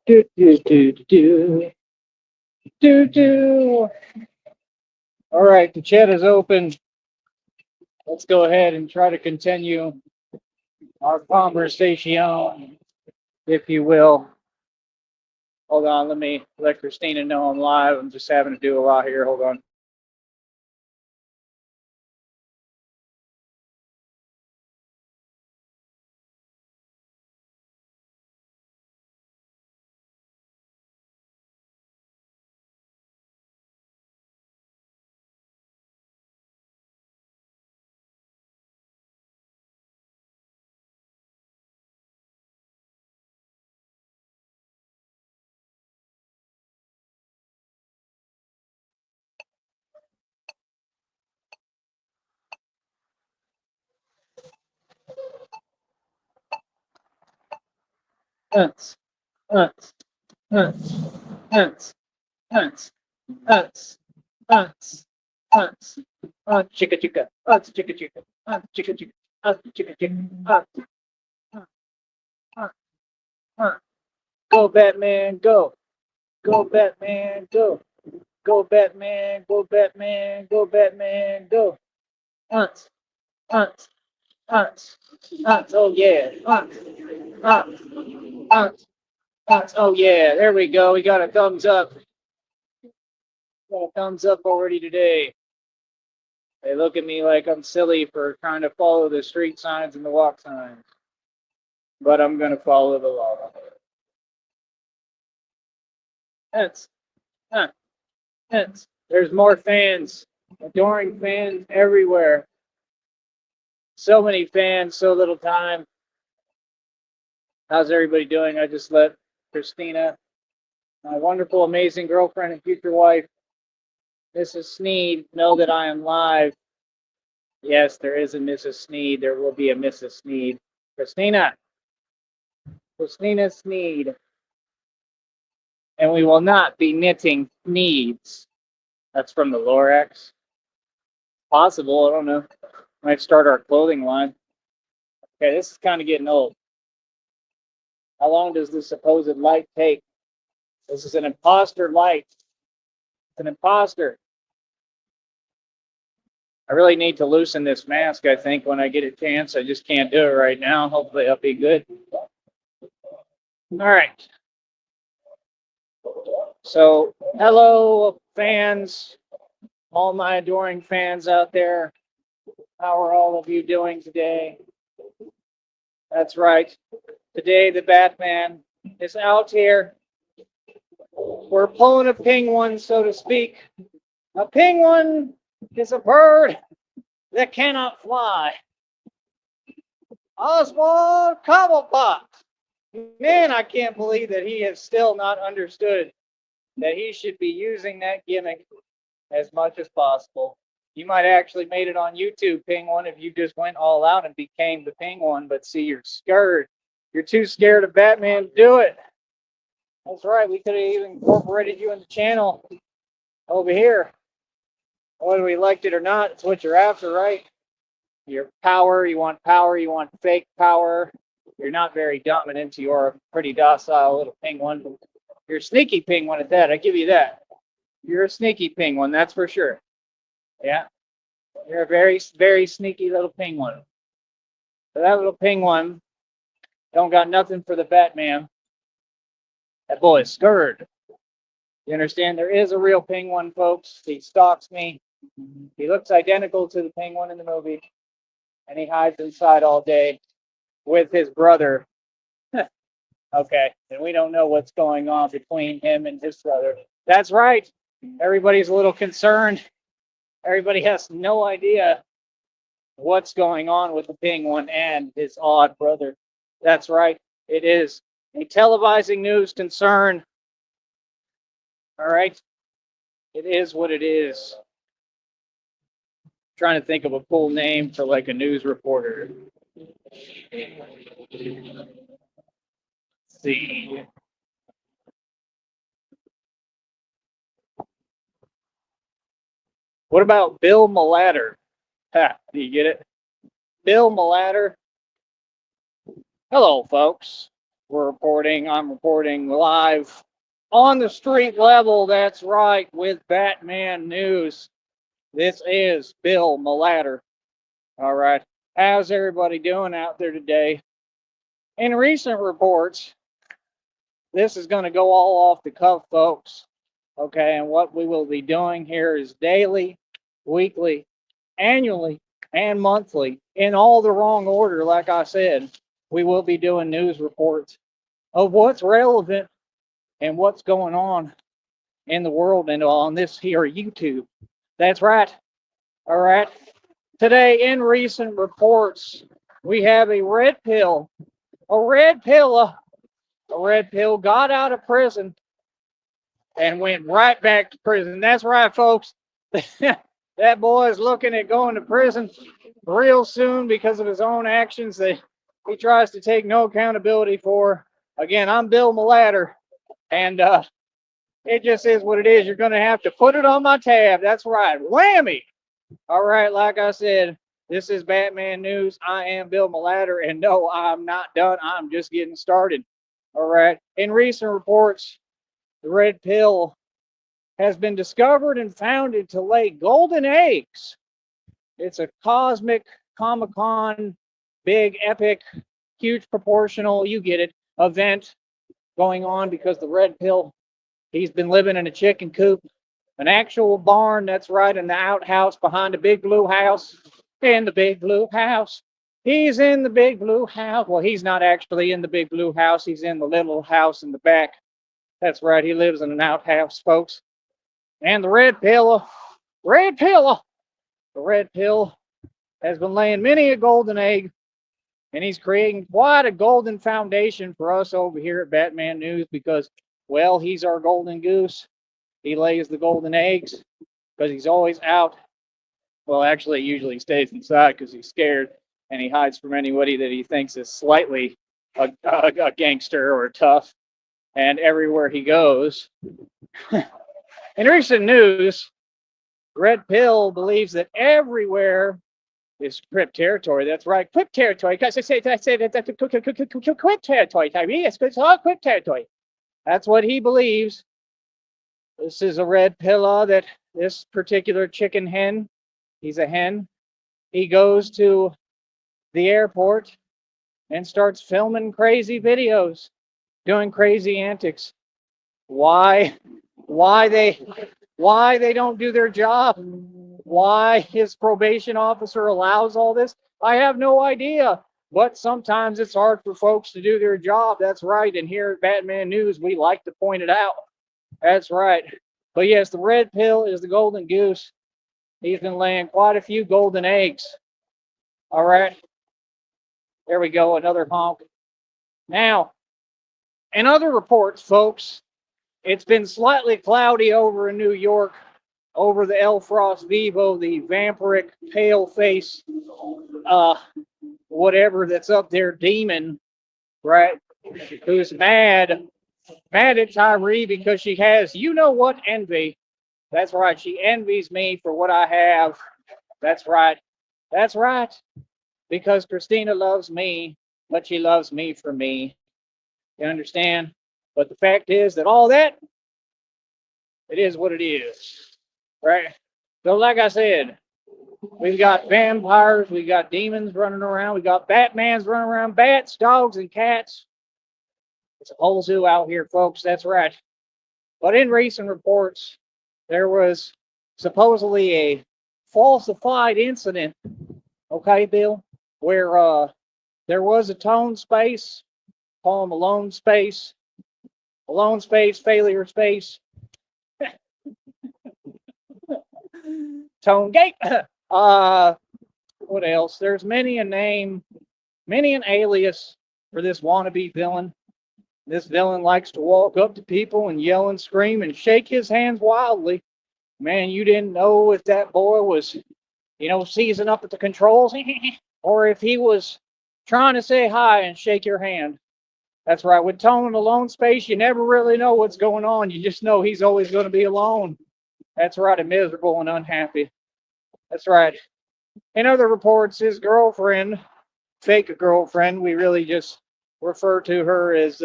Do do do do do do. All right, the chat is open. Let's go ahead and try to continue our conversation, if you will. Hold on, let me let Christina know I'm live. I'm just having to do a lot here. Hold on. Hunts, hunts, hunts, hunts, hunts, hunts, hunts, hunts, chicka chicka, chicka chicka, chicka chicka, chicka chicka, hunt. Go Batman, go, go Batman, go, go Batman, go Batman, go Batman, go. Hunt, hunt, hunt, hunt. Oh yeah, hunt, hunt, hunt, hunt. Oh yeah, there we go. We got a thumbs up. Got a thumbs up already today. They look at me like I'm silly for trying to follow the street signs and the walk signs, but I'm gonna follow the law. Hence, huh, hence. There's more fans, adoring fans everywhere. So many fans, so little time. How's everybody doing? I just let Christina, my wonderful, amazing girlfriend and future wife, Mrs. Sneed, know that I am live. Yes, there is a Mrs. Sneed. There will be a Mrs. Sneed. Christina, Christina Sneed. And we will not be knitting needs. That's from the Lorax. Possible, I don't know. Might start our clothing line. Okay, this is kind of getting old. How long does this supposed light take? This is an imposter light. It's an imposter. I really need to loosen this mask, I think, when I get a chance. I just can't do it right now. Hopefully, I'll be good. All right. So, hello, fans, all my adoring fans out there. How are all of you doing today? That's right. Today, the Batman is out here. We're pulling a penguin, so to speak. A penguin is a bird that cannot fly. Oswald Cobblepot. Man, I can't believe that he has still not understood that he should be using that gimmick as much as possible. You might actually made it on YouTube, Penguin, if you just went all out and became the Penguin. But see, you're scared. You're too scared of Batman to do it. That's right. We could have even incorporated you in the channel over here. Whether we liked it or not, it's what you're after, right? Your power, you want fake power. You're not very dominant. You're a pretty docile little penguin. You're a sneaky penguin at that. I give you that. You're a sneaky penguin, that's for sure. Yeah. You're a very, very sneaky little penguin. So that little penguin don't got nothing for the Batman. That boy is scared. You understand? There is a real penguin, folks. He stalks me. He looks identical to the penguin in the movie, and he hides inside all day with his brother. Okay, and we don't know what's going on between him and his brother. That's right. Everybody's a little concerned. Everybody has no idea what's going on with the penguin and his odd brother. That's right. It is a televising news concern. All right. It is what it is. Trying to think of a cool name for like a news reporter. Let's see. What about Bill Malatter? Ha, do you get it? Bill Malatter. Hello, folks. I'm reporting live on the street level. That's right, with Batman News. This is Bill Malatter. All right. How's everybody doing out there today? In recent reports, this is going to go all off the cuff, folks. Okay. And what we will be doing here is daily, weekly, annually, and monthly in all the wrong order. Like I said, we will be doing news reports of what's relevant and what's going on in the world and on this here YouTube. That's right. All right. Today, in recent reports, we have a red pill. A red pill got out of prison and went right back to prison. That's right, folks. That boy is looking at going to prison real soon because of his own actions that he tries to take no accountability for. Again, I'm Bill Malatter, and it just is what it is. You're going to have to put it on my tab. That's right. Whammy. All right. Like I said, this is Batman News. I am Bill Malatter. And no, I'm not done. I'm just getting started. All right. In recent reports, the red pill has been discovered and founded to lay golden eggs. It's a cosmic, Comic-Con, big, epic, huge proportional, you get it, event going on because the red pill, he's been living in a chicken coop, an actual barn. That's right, in the outhouse behind the big blue house. In the big blue house. He's in the big blue house. Well, he's not actually in the big blue house. He's in the little house in the back. That's right. He lives in an outhouse, folks. And the red pill has been laying many a golden egg, and he's creating quite a golden foundation for us over here at Batman News because, well, he's our golden goose. He lays the golden eggs because he's always out. Well, actually, usually he stays inside because he's scared and he hides from anybody that he thinks is slightly a gangster or tough. And everywhere he goes. In recent news, Red Pill believes that everywhere is Crip territory. That's right, Crip territory. Because I say that's Crip territory. Yes, it's all Crip territory. That's what he believes. This is a red pill that this particular chicken hen, he's a hen, he goes to the airport and starts filming crazy videos, doing crazy antics. Why they don't do their job? Why his probation officer allows all this? I have no idea. But sometimes it's hard for folks to do their job. That's right. And here at Batman News, we like to point it out. That's right. But yes, the red pill is the golden goose. He's been laying quite a few golden eggs. All right. There we go. Another honk. Now, in other reports, folks, it's been slightly cloudy over in New York, over the El Frost Vivo, the vampiric pale face, whatever that's up there, demon, right? Who's mad at Tyree because she has, you know what, envy. That's right. She envies me for what I have. That's right. That's right. Because Christina loves me, but she loves me for me. You understand? But the fact is that all that, it is what it is. Right? So like I said, we've got vampires, we got demons running around, we got Batmans running around, bats, dogs, and cats. It's a whole zoo out here, folks. That's right. But in recent reports, there was supposedly a falsified incident, okay, Bill, where there was a tone space, call them alone space, failure space, tone gate. What else? There's many a name, many an alias for this wannabe villain. This villain likes to walk up to people and yell and scream and shake his hands wildly. Man, you didn't know if that boy was, seizing up at the controls or if he was trying to say hi and shake your hand. That's right. With Tone in alone space, you never really know what's going on. You just know he's always going to be alone. That's right, and miserable and unhappy. That's right. In other reports, his girlfriend, fake girlfriend, we refer to her as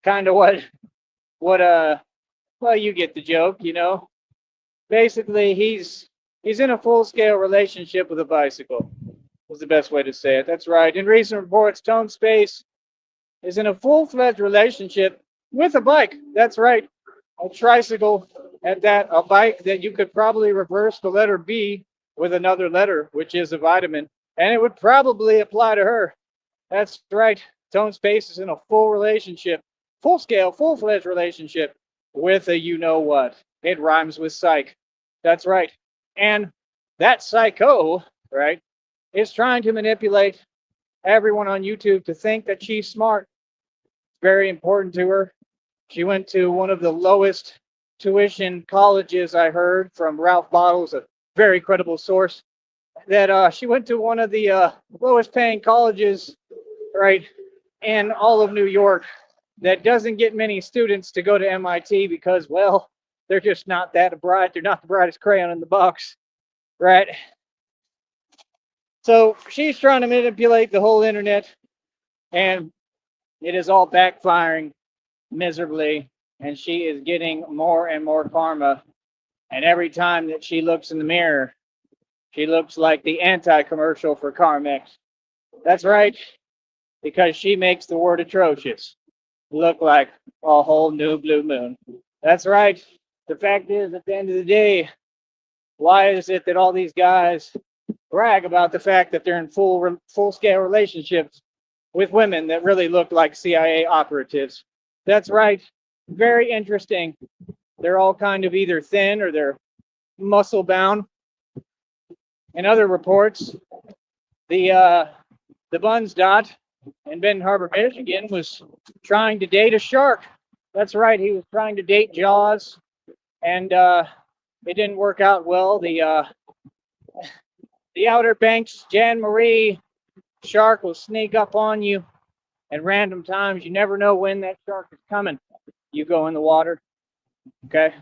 kind of what well, you get the joke, you know. Basically, he's in a full-scale relationship with a bicycle. Was the best way to say it. That's right. In recent reports, Tone Space is in a full-fledged relationship with a bike. That's right. A tricycle at that, a bike that you could probably reverse the letter B with another letter, which is a vitamin, and it would probably apply to her. That's right. Tone Space is in a full relationship, full-scale, full-fledged relationship with a you-know-what. It rhymes with psych. That's right. And that psycho, right, is trying to manipulate everyone on YouTube to think that she's smart. It's very important to her. She went to one of the lowest tuition colleges, I heard from Ralph Bottles, a very credible source, that she went to one of the lowest paying colleges, right, in all of New York that doesn't get many students to go to MIT because, well, they're just not that bright. They're not the brightest crayon in the box, right? So she's trying to manipulate the whole internet, and it is all backfiring miserably, and she is getting more and more karma. And every time that she looks in the mirror, she looks like the anti-commercial for Carmex. That's right, because she makes the word atrocious look like a whole new blue moon. That's right. The fact is, at the end of the day, why is it that all these guys brag about the fact that they're in full-scale relationships with women that really look like CIA operatives? That's right. Very interesting. They're all kind of either thin or they're muscle bound. In other reports, the Buns Dot in Benton Harbor, Michigan, was trying to date a shark. That's right. He was trying to date Jaws, and it didn't work out well. The Outer Banks Jan Marie shark will sneak up on you at random times. You never know when that shark is coming. You go in the water, okay?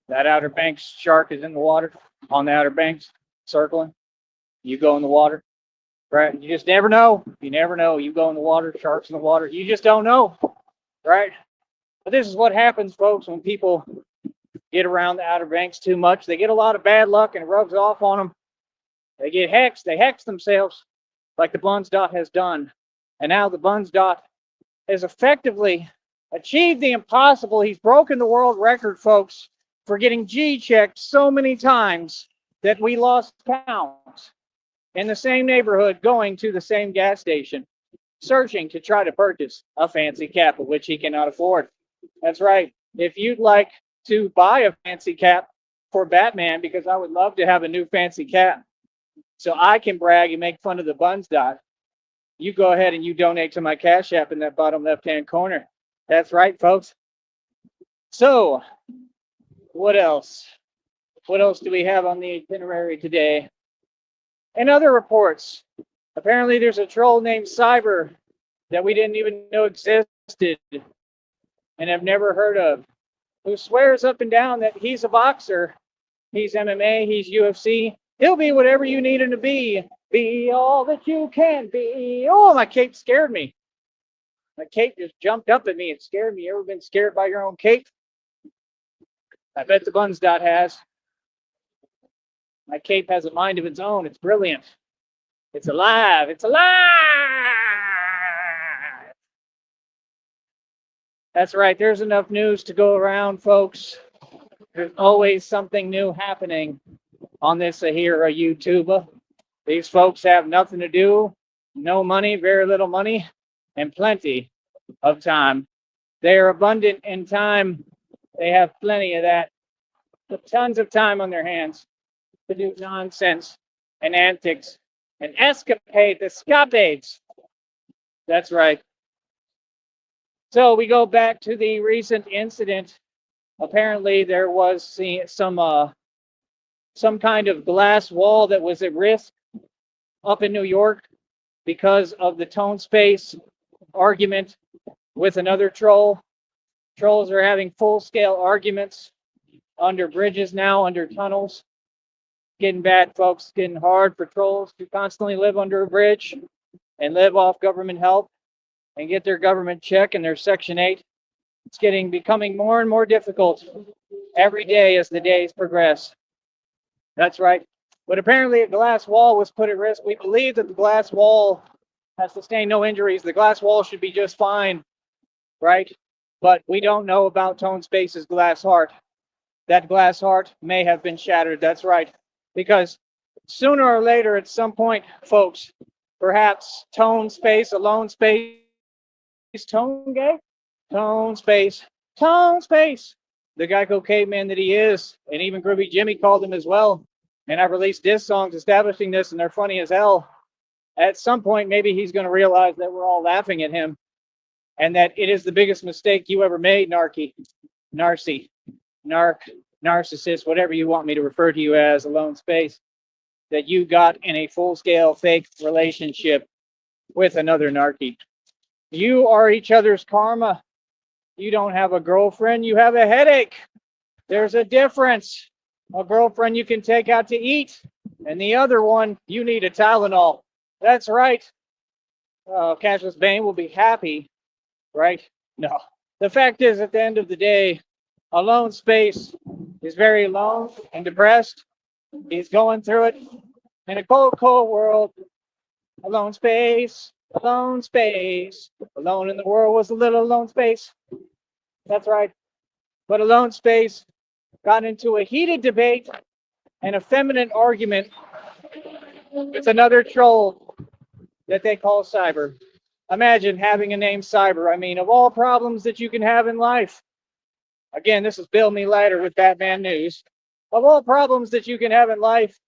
That Outer Banks shark is in the water, on the Outer Banks, circling. You go in the water, right? You just never know. You never know. You go in the water, sharks in the water. You just don't know, right? But this is what happens, folks, when people get around the Outer Banks too much. They get a lot of bad luck and it rubs off on them. They get hexed. They hex themselves like the Buns Dot has done. And now the Buns Dot has effectively achieved the impossible. He's broken the world record, folks, for getting G-checked so many times that we lost count. In the same neighborhood, going to the same gas station, searching to try to purchase a fancy cap, which he cannot afford. That's right. If you'd like to buy a fancy cap for Batman, because I would love to have a new fancy cap so I can brag and make fun of the Buns Dot, you go ahead and you donate to my Cash App in that bottom left-hand corner. That's right, folks. So, what else? What else do we have on the itinerary today? In other reports, apparently there's a troll named Cyber that we didn't even know existed and have never heard of, who swears up and down that he's a boxer, he's MMA, he's UFC. He'll be whatever you need him to be. Be all that you can be. Oh, my cape scared me. My cape just jumped up at me. It scared me. You ever been scared by your own cape? I bet the Buns Dot has. My cape has a mind of its own. It's brilliant. It's alive. It's alive. That's right. There's enough news to go around, folks. There's always something new happening on this here YouTube. These folks have nothing to do, no money, very little money, and plenty of time. They are abundant in time. They have plenty of that. With tons of time on their hands to do nonsense and antics and escapades. That's right. So we go back to the recent incident. Apparently there was some kind of glass wall that was at risk up in New York because of the Tone Space argument with another troll. Trolls are having full-scale arguments under bridges now, under tunnels. Getting bad, folks. Getting hard for trolls to constantly live under a bridge. and live off government help and get their government check and their Section 8. It's becoming more and more difficult every day as the days progress. That's right. But apparently a glass wall was put at risk. We believe that the glass wall has sustained no injuries. The glass wall should be just fine, right? But we don't know about Tone Space's glass heart. That glass heart may have been shattered. That's right. Because sooner or later, at some point, folks, perhaps Tone Space, Alone Space, Tone Gay? Tone Space, Tone Space, the Geico caveman that he is, and even Groovy Jimmy called him as well. And I've released diss songs establishing this, and they're funny as hell. At some point, maybe he's going to realize that we're all laughing at him, and that it is the biggest mistake you ever made, Narky, Narcy, Narcissist, whatever you want me to refer to you as, Alone Space, that you got in a full-scale fake relationship with another Narky. You are each other's karma. You don't have a girlfriend, you have a headache. There's a difference. A girlfriend you can take out to eat, and the other one, you need a Tylenol. That's right. Cassius Bane will be happy, right? No. The fact is, at the end of the day, Alone Space is very alone and depressed. He's going through it in a cold, cold world. Alone Space, Alone Space. Alone in the world was a little Alone Space. That's right. But Alone Space got into a heated debate and a feminine argument with another troll that they call Cyber. Imagine having a name Cyber. I mean, of all problems that you can have in life. Again, this is Bill Me Later with Batman News. Of all problems that you can have in life,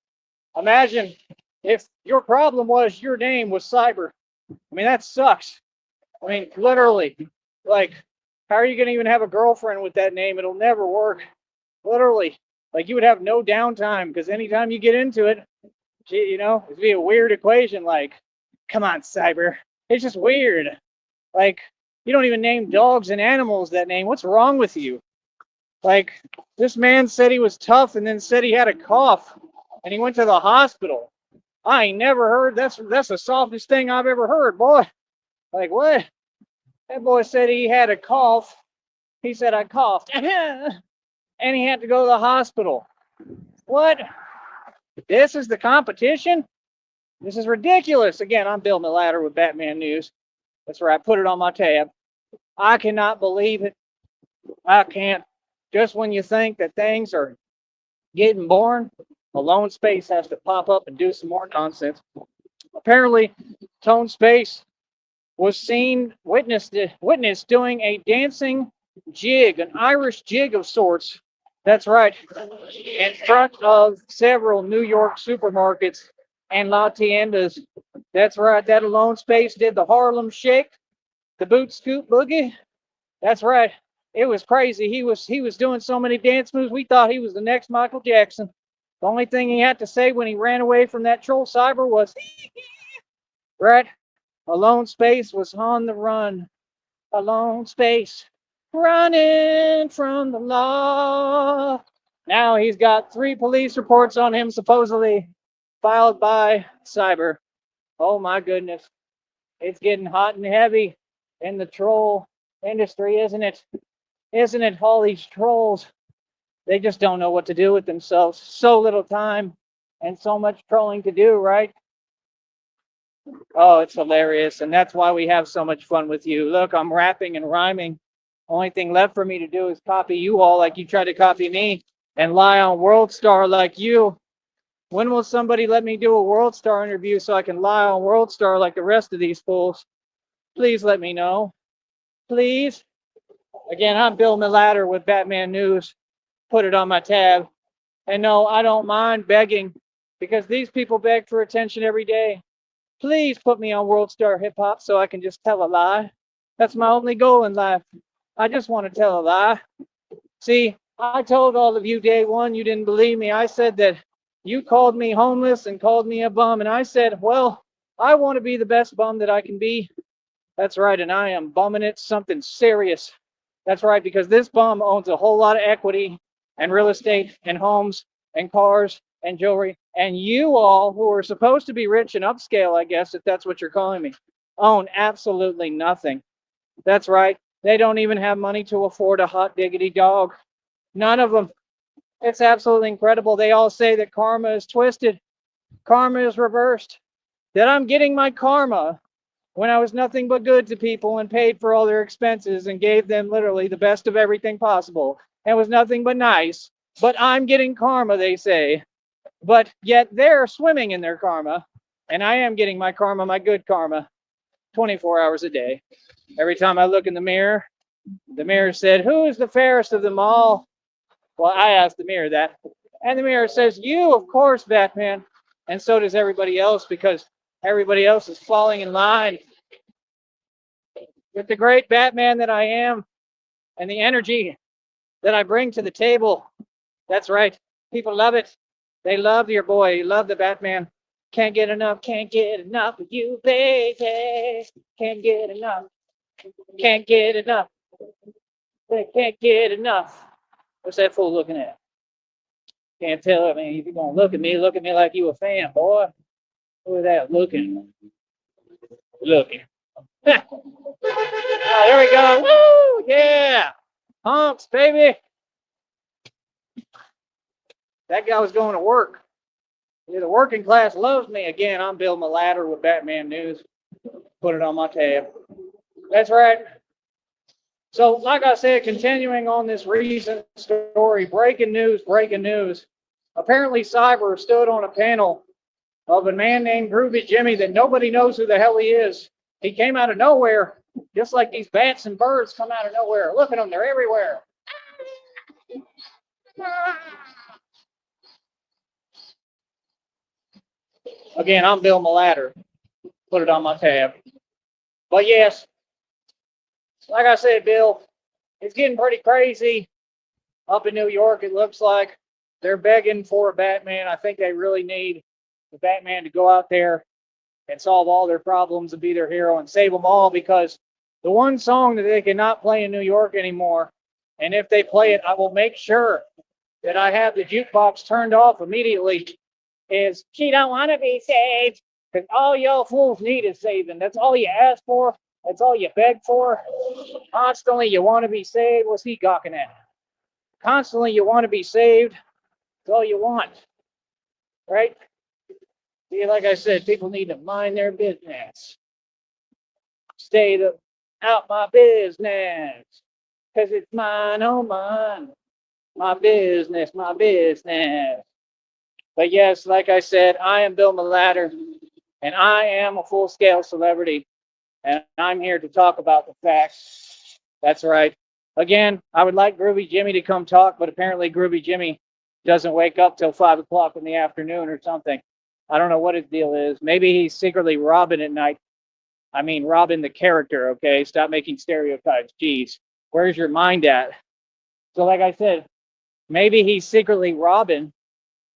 imagine if your problem was your name was Cyber. I mean, that sucks. I mean, literally, like, how are you going to even have a girlfriend with that name? It'll never work. Literally, like you would have no downtime because anytime you get into it, you know, it'd be a weird equation. Like, come on, Cyber. It's just weird. Like, you don't even name dogs and animals that name. What's wrong with you? Like, this man said he was tough and then said he had a cough and he went to the hospital. I ain't never heard. That's the softest thing I've ever heard, boy. Like, what? That boy said he had a cough. He said, I coughed. And he had to go to the hospital. What? This is the competition? This is ridiculous. Again, I'm Bill Melatter with Batman News. That's right. I put it on my tab. I cannot believe it. I can't. Just when you think that things are getting boring, Alone Space has to pop up and do some more nonsense. Apparently, Tone Space was witnessed doing a dancing jig, an Irish jig of sorts. That's right, in front of several New York supermarkets and La Tiendas. That's right, that Alone Space did the Harlem Shake, the Boot Scoot Boogie. That's right, it was crazy. He was doing so many dance moves, we thought he was the next Michael Jackson. The only thing he had to say when he ran away from that troll Cyber was, right? Alone Space was on the run. Alone Space, running from the law. Now he's got 3 police reports on him, supposedly filed by Cyber. Oh my goodness. It's getting hot and heavy in the troll industry, isn't it? Isn't it? All these trolls, they just don't know what to do with themselves. So little time and so much trolling to do, right? Oh, it's hilarious. And that's why we have so much fun with you. Look, I'm rapping and rhyming. Only thing left for me to do is copy you all like you tried to copy me and lie on World Star like you. When will somebody let me do a World Star interview so I can lie on World Star like the rest of these fools? Please let me know. Please. Again, I'm Bill Melatter with Batman News. Put it on my tab. And no, I don't mind begging because these people beg for attention every day. Please put me on World Star Hip Hop so I can just tell a lie. That's my only goal in life. I just want to tell a lie. See, I told all of you day one, you didn't believe me. I said that you called me homeless and called me a bum. And I said, well, I want to be the best bum that I can be. That's right. And I am bumming it something serious. That's right. Because this bum owns a whole lot of equity and real estate and homes and cars and jewelry, and you all who are supposed to be rich and upscale, I guess, if that's what you're calling me, own absolutely nothing. That's right. They don't even have money to afford a hot diggity dog. None of them. It's absolutely incredible. They all say that karma is twisted, karma is reversed, that I'm getting my karma when I was nothing but good to people and paid for all their expenses and gave them literally the best of everything possible and was nothing but nice. But I'm getting karma, they say. But yet they're swimming in their karma, and I am getting my karma, my good karma, 24 hours a day. Every time I look in the mirror said, "Who is the fairest of them all?" Well, I asked the mirror that. And the mirror says, "You, of course, Batman." And so does everybody else, because everybody else is falling in line with the great Batman that I am and the energy that I bring to the table. That's right. People love it. They love your boy. Love the Batman. Can't get enough of you, baby. Can't get enough. Can't get enough. They can't get enough. What's that fool looking at? Can't tell. I mean, if you're gonna look at me like you a fan, boy. Who is that looking? Looking. There we go. Woo! Yeah. Humps, baby. That guy was going to work. Yeah, the working class loves me. Again, I'm Bill Malatter with Batman News. Put it on my tab. That's right. So, like I said, continuing on this recent story, breaking news, breaking news. Apparently, Cyber stood on a panel of a man named Groovy Jimmy that nobody knows who the hell he is. He came out of nowhere, just like these bats and birds come out of nowhere. Look at them, they're everywhere. Again, I'm Bill Malatter. Put it on my tab. But yes, like I said, Bill, it's getting pretty crazy up in New York. It looks like they're begging for a Batman. I think they really need the Batman to go out there and solve all their problems and be their hero and save them all, because the one song that they cannot play in New York anymore, and if they play it, I will make sure that I have the jukebox turned off immediately, is "She Don't Want to Be Saved," because all y'all fools need is saving. That's all you ask for. That's all you beg for. Constantly you want to be saved. What's he gawking at? Constantly you want to be saved. That's all you want. Right? See, like I said, people need to mind their business. Stay out my business. Because it's mine, oh mine. My business, my business. But yes, like I said, I am Bill Malatter, and I am a full-scale celebrity, and I'm here to talk about the facts. That's right. Again, I would like Groovy Jimmy to come talk, but apparently Groovy Jimmy doesn't wake up till 5 o'clock in the afternoon or something. I don't know what his deal is. Maybe he's secretly Robin at night. I mean, Robin the character, okay? Stop making stereotypes. Jeez, where's your mind at? So like I said, maybe he's secretly Robin,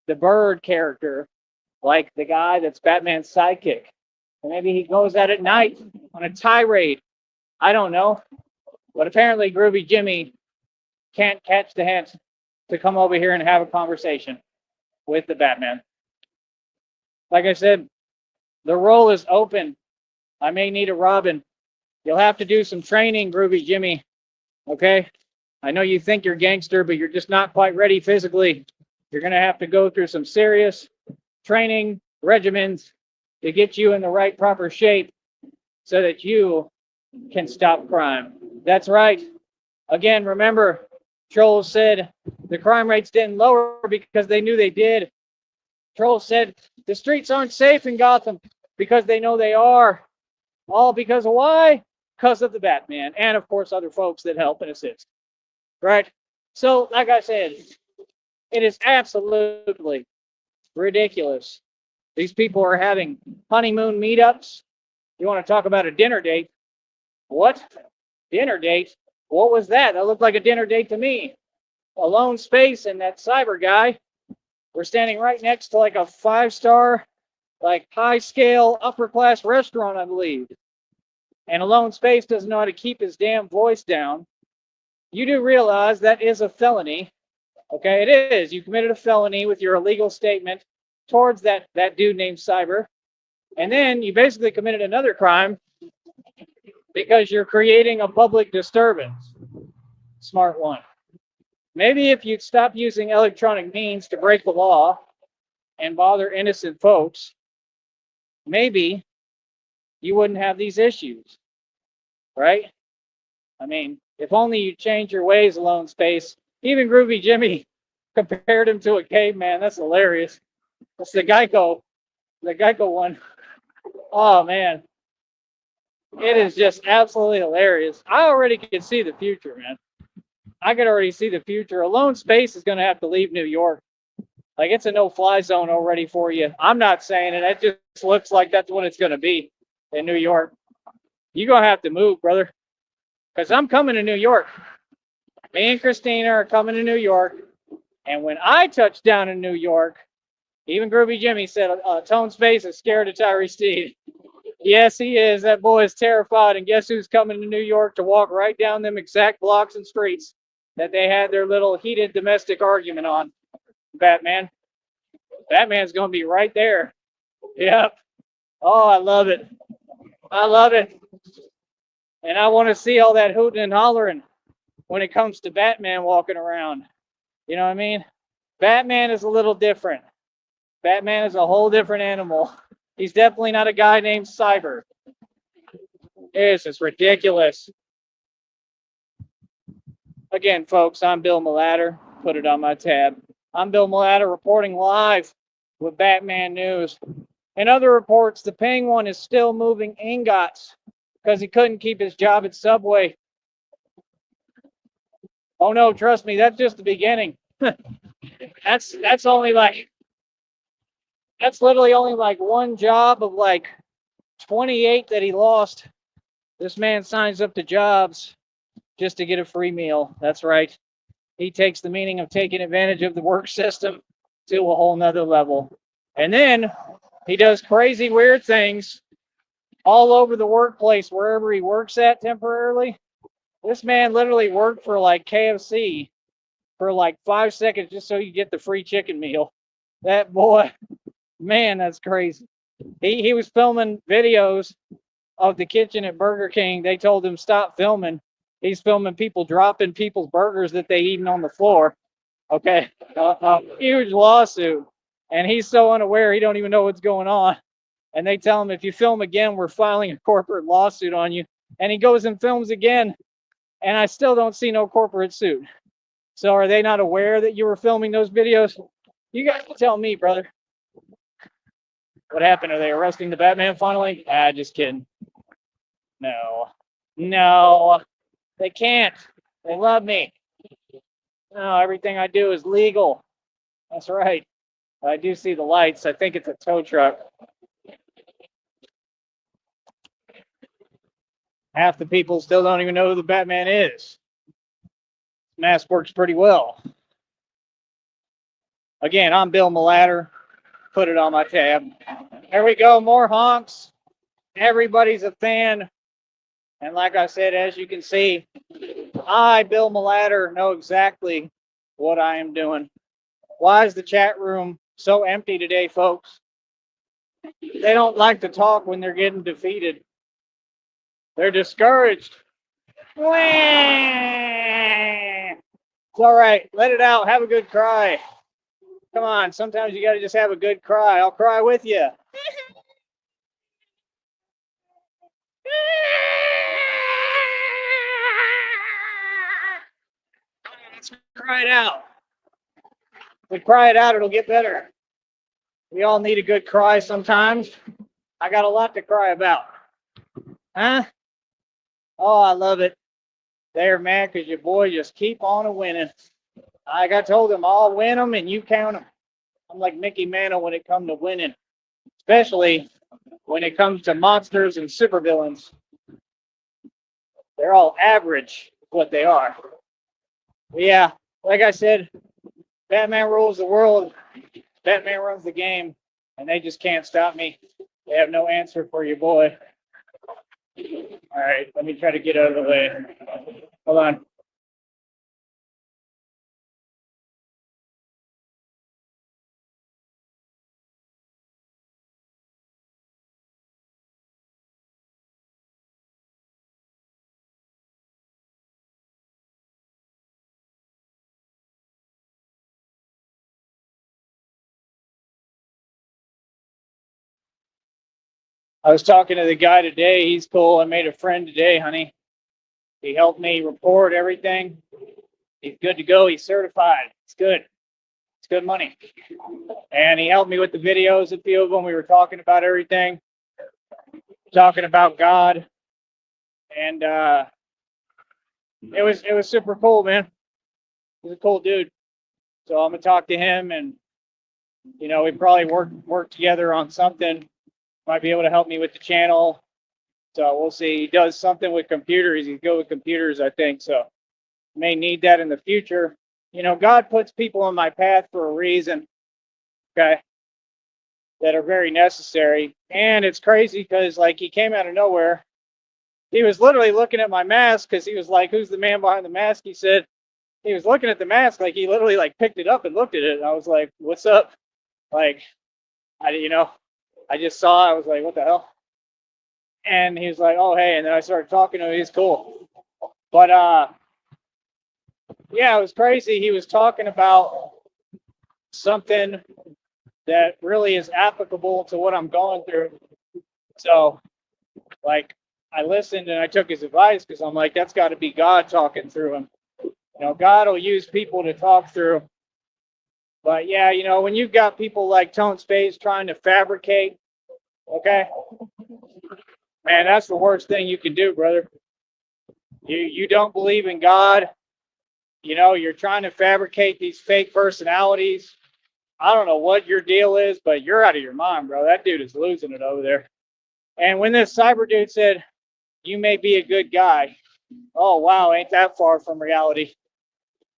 the bird character, like the guy that's Batman's sidekick. And maybe he goes out at night on a tirade. I don't know. But apparently Groovy Jimmy can't catch the hint to come over here and have a conversation with the Batman. Like I said, the role is open. I may need a Robin. You'll have to do some training, Groovy Jimmy. Okay? I know you think you're gangster, but you're just not quite ready physically. You're going to have to go through some serious training regimens to get you in the right proper shape so that you can stop crime. That's right. Again, remember, Trolls said the crime rates didn't lower because they knew they did. Trolls said the streets aren't safe in Gotham because they know they are. All because of why? Because of the Batman and, of course, other folks that help and assist. Right? So, like I said, it is absolutely ridiculous. These people are having honeymoon meetups. You want to talk about a dinner date? What? Dinner date? What was that? That looked like a dinner date to me. Alone Space and that cyber guy were standing right next to like a 5-star, like high-scale, upper-class restaurant, I believe. And Alone Space doesn't know how to keep his damn voice down. You do realize that is a felony. Okay, it is. You committed a felony with your illegal statement towards that dude named Cyber. And then you basically committed another crime because you're creating a public disturbance. Smart one. Maybe if you'd stop using electronic means to break the law and bother innocent folks, maybe you wouldn't have these issues, right? I mean, if only you change your ways, Alone Space. Even Groovy Jimmy compared him to a caveman. That's hilarious. That's the Geico one. Oh man, it is just absolutely hilarious. I already can see the future, man. I can already see the future. Alone Space is going to have to leave New York. Like, it's a no-fly zone already for you. I'm not saying it. It just looks like that's what it's going to be in New York. You're going to have to move, brother, because I'm coming to New York. Me and Christina are coming to New York. And when I touch down in New York, even Groovy Jimmy said Tone Space is scared of Tyree Steed. Yes, he is. That boy is terrified. And guess who's coming to New York to walk right down them exact blocks and streets that they had their little heated domestic argument on? Batman. Batman's going to be right there. Yep. Oh, I love it. I love it. And I want to see all that hooting and hollering when it comes to Batman walking around. You know what I mean? Batman is a little different. Batman is a whole different animal. He's definitely not a guy named Cyber. It's ridiculous. Again, folks, I'm Bill Malatter. Put it on my tab. I'm Bill Malatter reporting live with Batman News. In other reports, the Penguin is still moving ingots because he couldn't keep his job at Subway. Oh no, trust me, that's just the beginning. That's literally only like one job of like 28 that he lost. This man signs up to jobs just to get a free meal. That's right. He takes the meaning of taking advantage of the work system to a whole nother level. And then he does crazy, weird things all over the workplace, wherever he works at temporarily. This man literally worked for like KFC for like 5 seconds just so you get the free chicken meal. That boy, man, that's crazy. He was filming videos of the kitchen at Burger King. They told him stop filming. He's filming people dropping people's burgers that they eaten on the floor. Okay, huge lawsuit, and he's so unaware he don't even know what's going on. And they tell him, if you film again, we're filing a corporate lawsuit on you. And he goes and films again, and I still don't see no corporate suit. So are they not aware that you were filming those videos? You got to tell me, brother. What happened? Are they arresting the Batman finally? Just kidding. No, they can't. They love me. No, everything I do is legal. That's right. I do see the lights. I think it's a tow truck. Half the people still don't even know who the Batman is. Mask works pretty well. Again, I'm Bill Malatter. Put it on my tab. There we go. More honks. Everybody's a fan. And like I said, as you can see, I, Bill Malatter, know exactly what I am doing. Why is the chat room so empty today, folks? They don't like to talk when they're getting defeated. They're discouraged. It's all right. Let it out. Have a good cry. Come on. Sometimes you got to just have a good cry. I'll cry with you. Let's cry it out. If we cry it out, it'll get better. We all need a good cry sometimes. I got a lot to cry about. Huh? Oh, I love it. There, man, because your boy just keep on winning. Like I told him, I'll win them and you count them. I'm like Mickey Mantle when it comes to winning, especially when it comes to monsters and supervillains. They're all average, what they are. But yeah, like I said, Batman rules the world. Batman runs the game, and they just can't stop me. They have no answer for your boy. All right, let me try to get out of the way. Hold on. I was talking to the guy today. He's cool. I made a friend today, honey. He helped me report everything. He's good to go. He's certified. It's good. It's good money. And he helped me with the videos, a few of them. We were talking about everything, talking about God. And it was super cool, man. He's a cool dude. So I'm gonna talk to him, and we probably work together on something. Might be able to help me with the channel. So we'll see. He does something with computers. He's good with computers, I think. So may need that in the future. God puts people on my path for a reason, okay, that are very necessary. And it's crazy because, like, he came out of nowhere. He was literally looking at my mask because he was like, "Who's the man behind the mask?" He said he was looking at the mask, like he literally like picked it up and looked at it. And I was like, "What's up?" Like, I just saw. I was like, "What the hell?" And he was like, "Oh, hey." And then I started talking to him. He's cool. But yeah, it was crazy. He was talking about something that really is applicable to what I'm going through. So, like, I listened and I took his advice because I'm like, that's got to be God talking through him. God will use people to talk through. But yeah, when you've got people like Tone Space trying to fabricate, okay, man, that's the worst thing you can do, brother. You don't believe in God. You're trying to fabricate these fake personalities. I don't know what your deal is, but you're out of your mind, bro. That dude is losing it over there. And when this cyber dude said, "You may be a good guy," oh, wow, ain't that far from reality.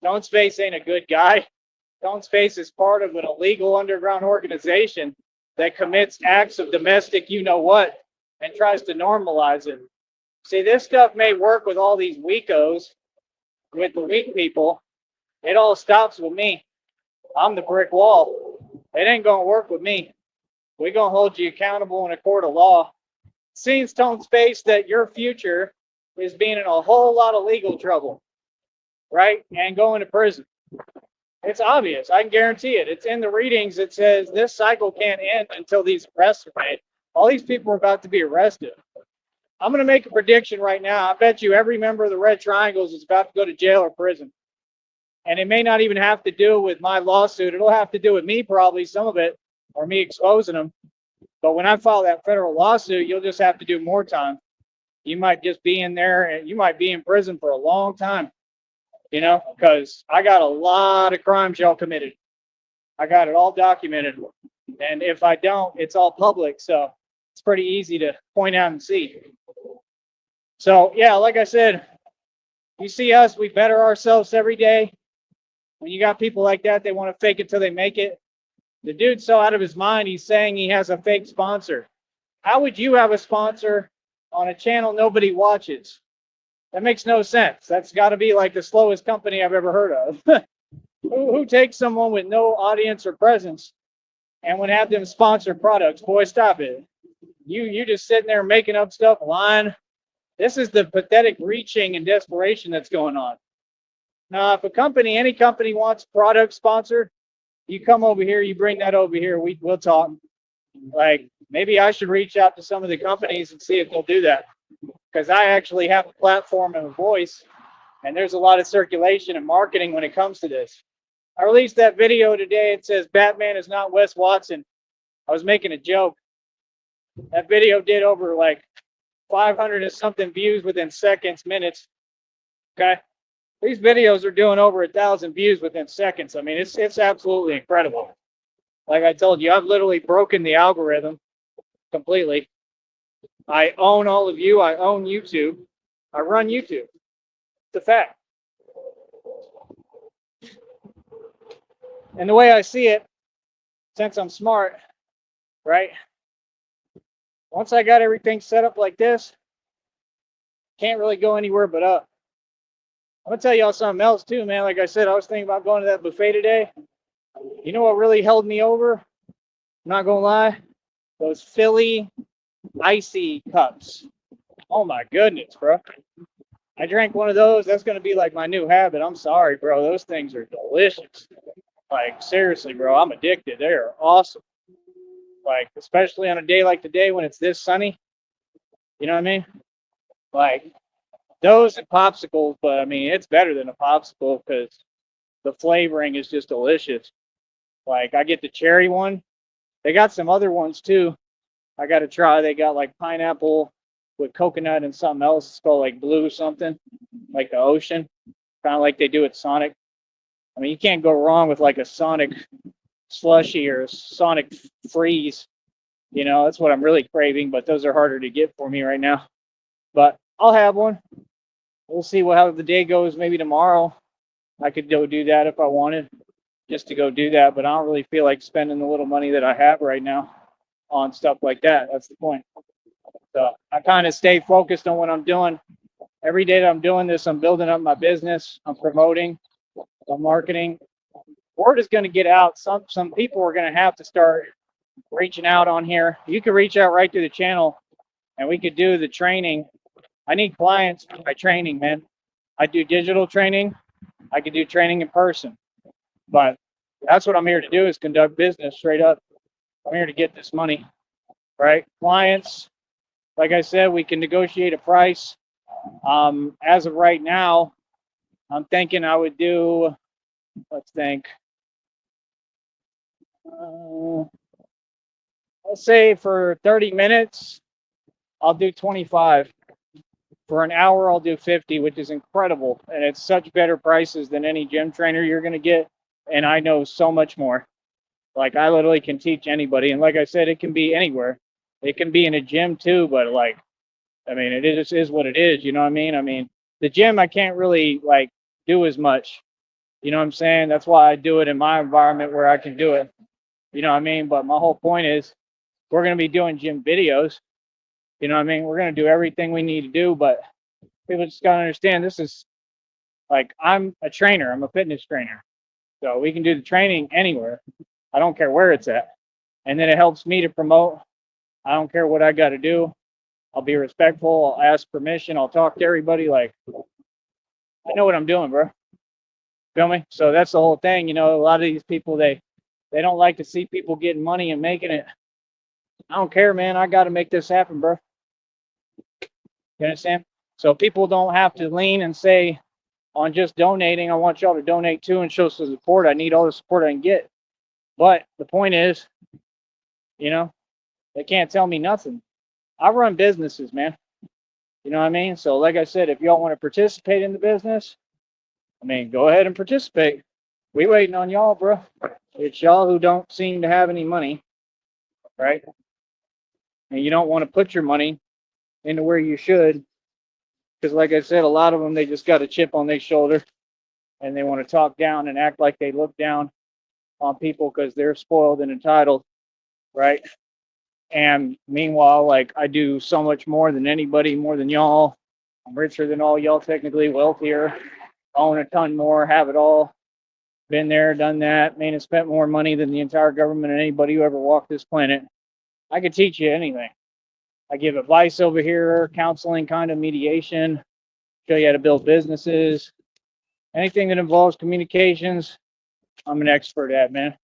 Tone Space ain't a good guy. Tone Space is part of an illegal underground organization that commits acts of domestic you-know-what and tries to normalize it. See, this stuff may work with all these weakos, with the weak people. It all stops with me. I'm the brick wall. It ain't going to work with me. We're going to hold you accountable in a court of law. It seems, Tone Space, that your future is being in a whole lot of legal trouble, right? And going to prison. It's obvious. I can guarantee it. It's in the readings. It says this cycle can't end until these arrests are made. All these people are about to be arrested. I'm going to make a prediction right now. I bet you every member of the Red Triangles is about to go to jail or prison. And it may not even have to do with my lawsuit. It'll have to do with me, probably, some of it, or me exposing them. But when I file that federal lawsuit, you'll just have to do more time. You might just be in there, and you might be in prison for a long time, because I got a lot of crimes y'all committed. I got it all documented. And if I don't, it's all public. So it's pretty easy to point out and see. So, yeah, like I said, you see us, we better ourselves every day. When you got people like that, they want to fake it till they make it. The dude's so out of his mind, he's saying he has a fake sponsor. How would you have a sponsor on a channel nobody watches? That makes no sense. That's got to be like the slowest company I've ever heard of. Who takes someone with no audience or presence and would have them sponsor products? Boy, stop it. You just sitting there making up stuff, lying. This is the pathetic reaching and desperation that's going on. Now, if any company wants product sponsored, you come over here, you bring that over here, we'll talk. Like, maybe I should reach out to some of the companies and see if they'll do that. Because I actually have a platform and a voice, and there's a lot of circulation and marketing when it comes to this. I released that video today. It says Batman is not Wes Watson. I was making a joke. That video did over like 500 and something views within seconds, minutes. Okay. These videos are doing over 1,000 views within seconds. I mean, it's absolutely incredible. Like I told you, I've literally broken the algorithm completely. I own all of you. I own YouTube. I run YouTube. It's a fact. And the way I see it, since I'm smart, right? Once I got everything set up like this, can't really go anywhere but up. I'm gonna tell y'all something else too, man. Like I said, I was thinking about going to that buffet today. You know what really held me over? I'm not gonna lie. Those Philly icy cups. Oh my goodness, bro. I drank one of those. That's gonna be like my new habit. I'm sorry, bro. Those things are delicious. Like, seriously, bro, I'm addicted. They are awesome. Like, especially on a day like today when it's this sunny, you know what I mean? Like, those and popsicles, but I mean, it's better than a popsicle because the flavoring is just delicious. Like, I get the cherry one. They got some other ones too. I got to try. They got like pineapple with coconut and something else. It's called like blue something, like the ocean, kind of like they do at Sonic. I mean, you can't go wrong with like a Sonic slushy or a Sonic freeze. You know, that's what I'm really craving, but those are harder to get for me right now. But I'll have one. We'll see how the day goes. Maybe tomorrow I could go do that if I wanted, just to go do that. But I don't really feel like spending the little money that I have right now on stuff like that. That's the point. So I kind of stay focused on what I'm doing. Every day that I'm doing this, I'm building up my business. I'm promoting. I'm marketing. Word is going to get out. Some people are going to have to start reaching out on here. You can reach out right to the channel, and we could do the training. I need clients for my training, man. I do digital training. I could do training in person, but that's what I'm here to do, is conduct business straight up. I'm here to get this money, right? Clients, like I said, we can negotiate a price. As of right now, I'm thinking I would do, let's think, let's say for 30 minutes, I'll do 25. For an hour, I'll do 50, which is incredible. And it's such better prices than any gym trainer you're going to get. And I know so much more. Like, I literally can teach anybody. And like I said, it can be anywhere. It can be in a gym too, but like, I mean, it is what it is. You know what I mean? I mean, the gym, I can't really like do as much. You know what I'm saying? That's why I do it in my environment where I can do it. You know what I mean? But my whole point is we're going to be doing gym videos. You know what I mean? We're going to do everything we need to do, but people just got to understand this is like, I'm a trainer, I'm a fitness trainer. So we can do the training anywhere. I don't care where it's at. And then it helps me to promote. I don't care what I got to do. I'll be respectful. I'll ask permission. I'll talk to everybody. Like, I know what I'm doing, bro. Feel me? So that's the whole thing. You know, a lot of these people, they don't like to see people getting money and making it. I don't care, man. I got to make this happen, bro. You understand? So people don't have to lean and say on just donating, I want y'all to donate too and show some support. I need all the support I can get. But the point is, you know, they can't tell me nothing. I run businesses, man. You know what I mean? So like I said, if y'all want to participate in the business, I mean, go ahead and participate. We waiting on y'all, bro. It's y'all who don't seem to have any money, right? And you don't want to put your money into where you should. Because like I said, a lot of them, they just got a chip on their shoulder and they want to talk down and act like they look down on people because they're spoiled and entitled, right? And meanwhile, like, I do so much more than anybody, more than y'all. I'm richer than all y'all, technically wealthier, own a ton more, have it all. Been there, done that, man, and spent more money than the entire government and anybody who ever walked this planet. I could teach you anything. I give advice over here, counseling, kind of mediation, show you how to build businesses. Anything that involves communications, I'm an expert at, man.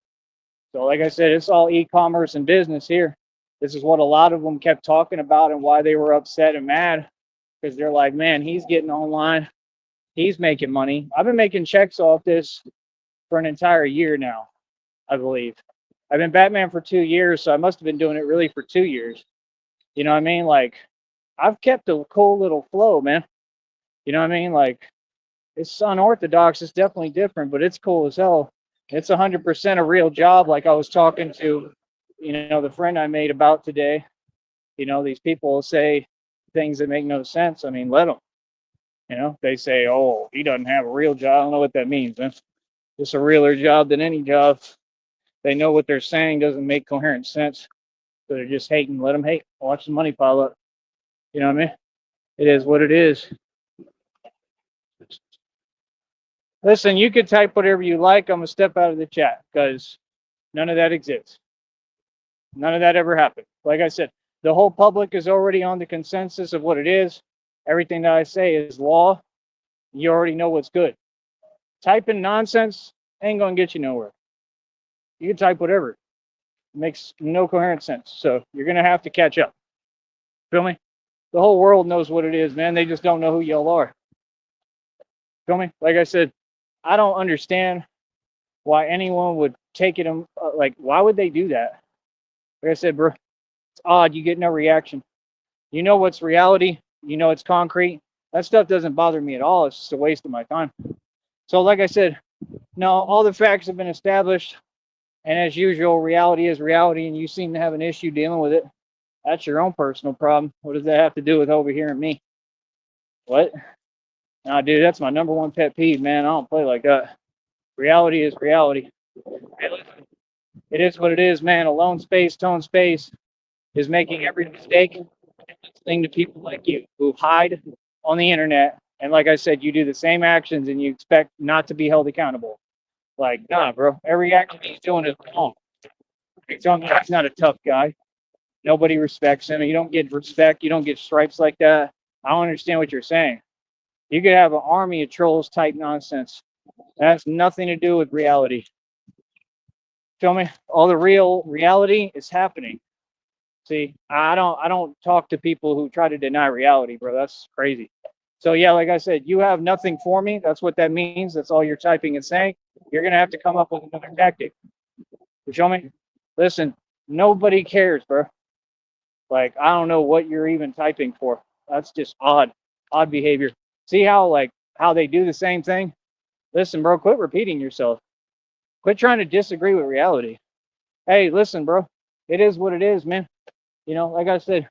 So like I said, it's all e-commerce and business here. This is what a lot of them kept talking about and why they were upset and mad, because they're like, man, he's getting online. He's making money. I've been making checks off this for an entire year now, I believe. I've been Batman for 2 years, so I must have been doing it really for 2 years. You know what I mean? Like, I've kept a cool little flow, man. You know what I mean? Like, it's unorthodox. It's definitely different, but it's cool as hell. It's 100% a real job. Like I was talking to, you know, the friend I made about today. You know, these people say things that make no sense. I mean, let them. You know, they say, oh, he doesn't have a real job. I don't know what that means, man. It's a realer job than any job. They know what they're saying doesn't make coherent sense. So they're just hating. Let them hate. Watch the money pile up. You know what I mean? It is what it is. Listen, you could type whatever you like. I'm going to step out of the chat because none of that exists. None of that ever happened. Like I said, the whole public is already on the consensus of what it is. Everything that I say is law. You already know what's good. Typing nonsense ain't going to get you nowhere. You can type whatever. It makes no coherent sense. So you're gonna have to catch up. Feel me? The whole world knows what it is, man. They just don't know who y'all are. Feel me? Like I said, I don't understand why anyone would take it. Like, why would they do that? Like I said, bro, it's odd. You get no reaction. You know what's reality. You know it's concrete. That stuff doesn't bother me at all. It's just a waste of my time. So, like I said, no, all the facts have been established. And as usual, reality is reality, and you seem to have an issue dealing with it. That's your own personal problem. What does that have to do with overhearing me? What? Nah, dude, that's my number one pet peeve, man. I don't play like that. Reality is reality. Hey, listen, it is what it is, man. Alone space, tone space is making every mistake and listening to people like you who hide on the internet. And like I said, you do the same actions and you expect not to be held accountable. Like, nah, bro. Every action he's doing is wrong. You're telling me he's not a tough guy. Nobody respects him. You don't get respect. You don't get stripes like that. I don't understand what you're saying. You could have an army of trolls type nonsense. That has nothing to do with reality. Feel me? All the real reality is happening. See, I don't talk to people who try to deny reality, bro. That's crazy. So yeah, like I said, you have nothing for me. That's what that means. That's all you're typing and saying. You're gonna have to come up with another tactic. You feel me? Listen, nobody cares, bro. Like, I don't know what you're even typing for. That's just odd behavior. See how they do the same thing? Listen, bro, quit repeating yourself. Quit trying to disagree with reality. Hey, listen, bro. It is what it is, man. You know, like I said,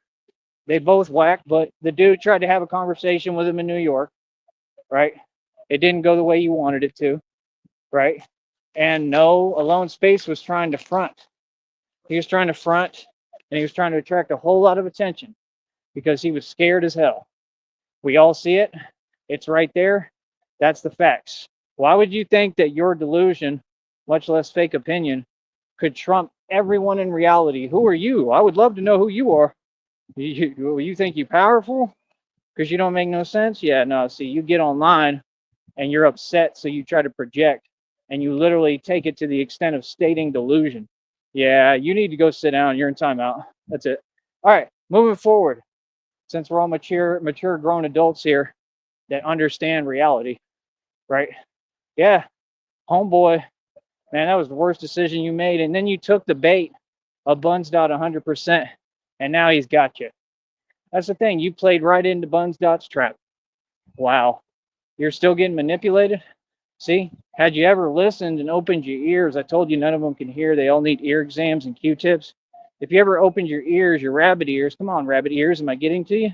they both whack, but the dude tried to have a conversation with him in New York, right? It didn't go the way you wanted it to, right? And no, Alone Space was trying to front. He was trying to front and he was trying to attract a whole lot of attention because he was scared as hell. We all see it. It's right there. That's the facts. Why would you think that your delusion, much less fake opinion, could trump everyone in reality? Who are you? I would love to know who you are. You think you're powerful because you don't make no sense? Yeah, no. See, you get online and you're upset, so you try to project and you literally take it to the extent of stating delusion. Yeah, you need to go sit down. You're in timeout. That's it. All right, moving forward. Since we're all mature grown adults here that understand reality, right? Yeah, homeboy, man, that was the worst decision you made. And then you took the bait of Bunsdot 100%, and now he's got you. That's the thing. You played right into Bunsdot's trap. Wow. You're still getting manipulated? See, had you ever listened and opened your ears, I told you none of them can hear. They all need ear exams and Q-tips. If you ever opened your ears, your rabbit ears, come on, rabbit ears, am I getting to you?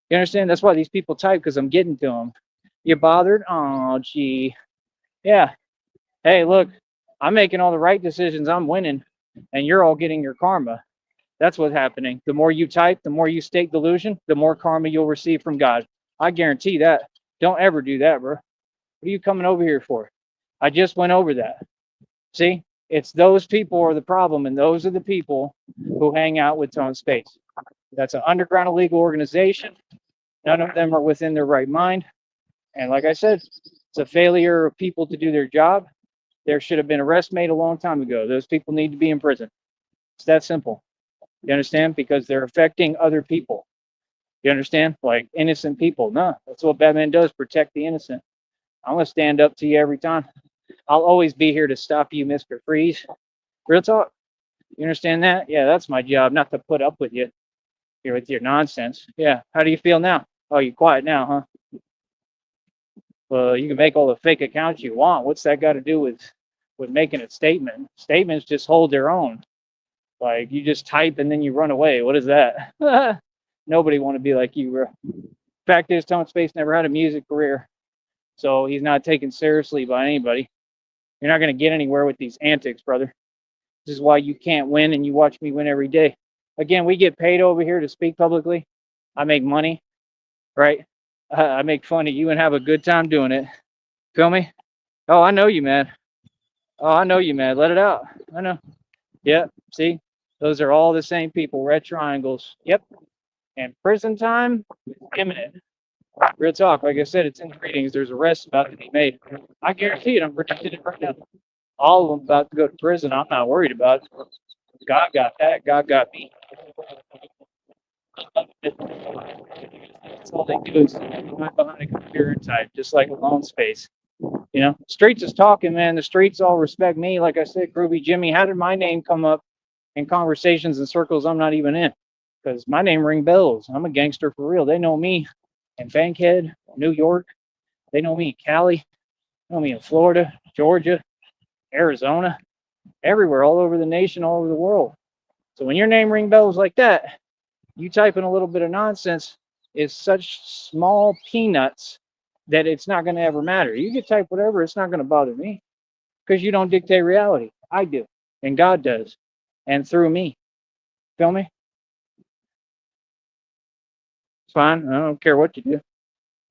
You understand? That's why these people type, because I'm getting to them. You bothered? Oh, gee. Yeah. Hey, look, I'm making all the right decisions. I'm winning, and you're all getting your karma. That's what's happening. The more you type, the more you state delusion, the more karma you'll receive from God. I guarantee that. Don't ever do that, bro. What are you coming over here for? I just went over that. See, it's those people are the problem, and those are the people who hang out with Tone Space. That's an underground illegal organization. None of them are within their right mind. And like I said, it's a failure of people to do their job. There should have been arrest made a long time ago. Those people need to be in prison. It's that simple. You understand? Because they're affecting other people. You understand? Like innocent people. No, that's what Batman does, protect the innocent. I'm going to stand up to you every time. I'll always be here to stop you, Mr. Freeze. Real talk. You understand that? Yeah, that's my job, not to put up with you here with your nonsense. Yeah. How do you feel now? Oh, you're quiet now, huh? Well, you can make all the fake accounts you want. What's that got to do with making a statement? Statements just hold their own. Like you just type and then you run away. What is that? Nobody want to be like you, bro. Fact is, Tone Space never had a music career, so he's not taken seriously by anybody. You're not going to get anywhere with these antics, brother. This is why you can't win, and you watch me win every day. Again, we get paid over here to speak publicly. I make money, right? I make fun of you and have a good time doing it. Feel me? Oh, I know you, man. Oh, I know you, man. Let it out. I know. Yep. See, those are all the same people. Red triangles. Yep. And prison time is imminent. Real talk. Like I said, it's in the readings. There's arrests about to be made. I guarantee it. I'm predicting it right now. All of them about to go to prison. I'm not worried about it. God got that. God got me. That's all they do is hide behind a computer and type, just like Alone Space. You know, streets is talking, man. The streets all respect me. Like I said, Groovy Jimmy, how did my name come up in conversations and circles I'm not even in? Because my name ring bells. I'm a gangster for real. They know me in Bankhead, New York. They know me in Cali. They know me in Florida, Georgia, Arizona, everywhere, all over the nation, all over the world. So when your name ring bells like that, you type in a little bit of nonsense is such small peanuts that it's not going to ever matter. You can type whatever, it's not going to bother me because you don't dictate reality. I do, and God does, and through me. Feel me? It's fine. I don't care what you do.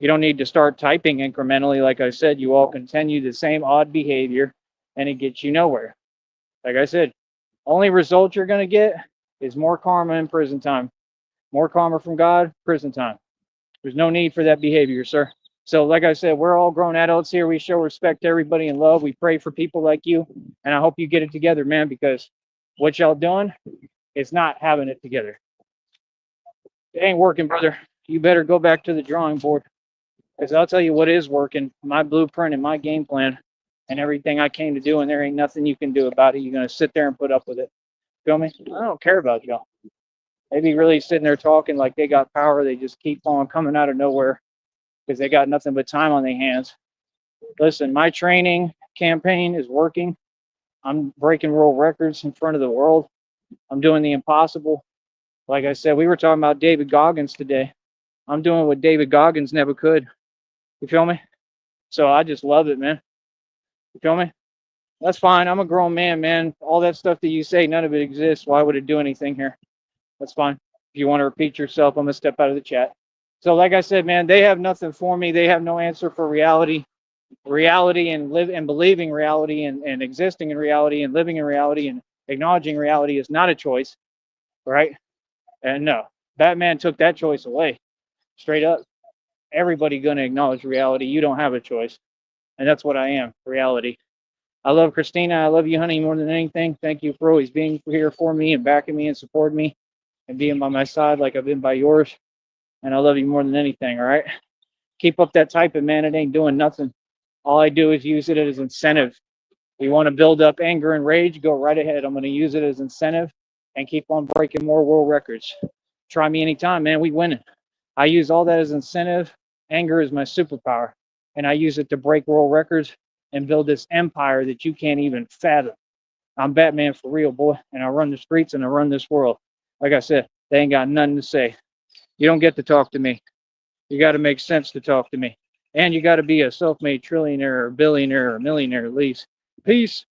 You don't need to start typing incrementally. Like I said, you all continue the same odd behavior and it gets you nowhere. Like I said, only result you're going to get is more karma in prison time. More karma from God, prison time. There's no need for that behavior, sir. So, like I said, we're all grown adults here. We show respect to everybody and love. We pray for people like you. And I hope you get it together, man, because what y'all doing is not having it together. It ain't working, brother. You better go back to the drawing board. Because I'll tell you what is working, my blueprint and my game plan and everything I came to do, and there ain't nothing you can do about it. You're going to sit there and put up with it. Feel me? I don't care about y'all. They be really sitting there talking like they got power. They just keep on coming out of nowhere because they got nothing but time on their hands. Listen, my training campaign is working. I'm breaking world records in front of the world. I'm doing the impossible. Like I said, we were talking about David Goggins today. I'm doing what David Goggins never could. You feel me? So I just love it, man. You feel me? That's fine. I'm a grown man, man. All that stuff that you say, none of it exists. Why would it do anything here? That's fine. If you want to repeat yourself, I'm going to step out of the chat. So like I said, man, they have nothing for me. They have no answer for reality. Reality and live and believing reality and existing in reality and living in reality and acknowledging reality is not a choice, right? And no, Batman took that choice away. Straight up. Everybody going to acknowledge reality. You don't have a choice. And that's what I am, reality. I love Christina. I love you, honey, more than anything. Thank you for always being here for me and backing me and supporting me and being by my side like I've been by yours. And I love you more than anything, all right? Keep up that typing, man. It ain't doing nothing. All I do is use it as incentive. You want to build up anger and rage, go right ahead. I'm going to use it as incentive and keep on breaking more world records. Try me anytime, man. We winning. I use all that as incentive. Anger is my superpower. And I use it to break world records and build this empire that you can't even fathom. I'm Batman for real, boy. And I run the streets and I run this world. Like I said, they ain't got nothing to say. You don't get to talk to me. You got to make sense to talk to me. And you got to be a self-made trillionaire or billionaire or millionaire at least. Peace.